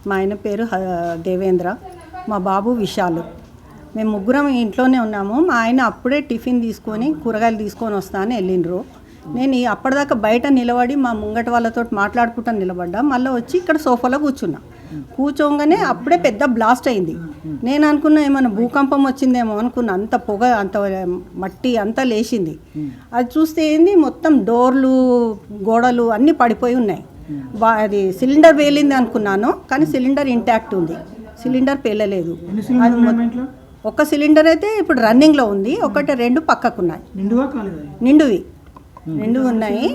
మా ఆయన పేరు దేవేంద్ర, మా బాబు విశాలు. మేము ముగ్గురం ఇంట్లోనే ఉన్నాము. మా ఆయన అప్పుడే టిఫిన్ తీసుకొని కూరగాయలు తీసుకొని వస్తానని వెళ్ళిండ్రు. నేను అప్పటిదాకా బయట నిలబడి మా ముంగట వాళ్ళతో మాట్లాడుకుంటూ నిలబడ్డా. మళ్ళీ వచ్చి ఇక్కడ సోఫాలో కూర్చోగానే అప్పుడే పెద్ద బ్లాస్ట్ అయింది. నేను అనుకున్నా ఏమైనా భూకంపం వచ్చిందేమో అనుకున్నా. అంత పొగ, అంత మట్టి అంతా లేచింది. అది చూస్తే ఏంది, మొత్తం డోర్లు గోడలు అన్నీ పడిపోయి ఉన్నాయి. అది సిలిండర్ పేలింది అనుకున్నాను, కానీ సిలిండర్ ఇంటాక్ట్ ఉంది. సిలిండర్ పేలలేదు. అది ఒక సిలిండర్ అయితే ఇప్పుడు రన్నింగ్లో ఉంది, ఒకటి 2 పక్కకున్నాయి. నిండువి ఉన్నాయి.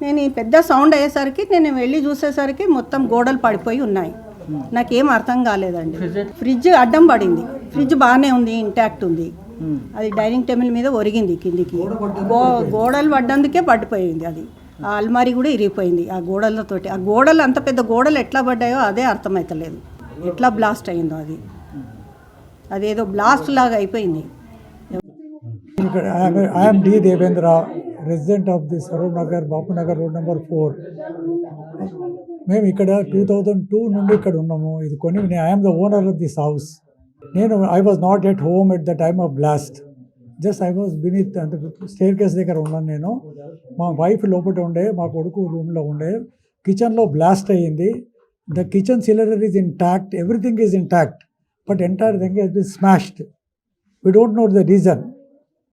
నేను ఈ పెద్ద సౌండ్ అయ్యేసరికి నేను వెళ్ళి చూసేసరికి మొత్తం గోడలు పడిపోయి ఉన్నాయి. నాకేం అర్థం కాలేదండి. ఫ్రిడ్జ్ అడ్డం పడింది. ఫ్రిడ్జ్ బాగానే ఉంది, ఇంటాక్ట్ ఉంది. అది డైనింగ్ టేబుల్ మీద ఒరిగింది కిందికి. గోడలు పడ్డందుకే పడిపోయింది. అది ఆ అల్మారీ కూడా ఇరిగిపోయింది ఆ గోడలతోటి. ఆ గోడలు, అంత పెద్ద గోడలు ఎట్లా పడ్డాయో అదే అర్థమవుతలేదు. ఎట్లా బ్లాస్ట్ అయిందో అది. అదేదో బ్లాస్ట్ లాగా అయిపోయింది. I'm D Devendra, resident of the Saroor Nagar, Bapu Nagar, road number 4. మేము ఇక్కడ 2002 నుండి ఇక్కడ ఉన్నాము. ఇది కొని I'm the owner of this house. I was not at home at the time of blast. Just I was beneath అంటే స్టేర్ కేస్ దగ్గర ఉన్నాను నేను. మా వైఫ్ లోపల ఉండే, మా కొడుకు రూమ్లో ఉండే. కిచెన్లో బ్లాస్ట్ అయ్యింది. The kitchen cylinder is intact, everything is intact, but entire thing has been smashed. We don't know the reason.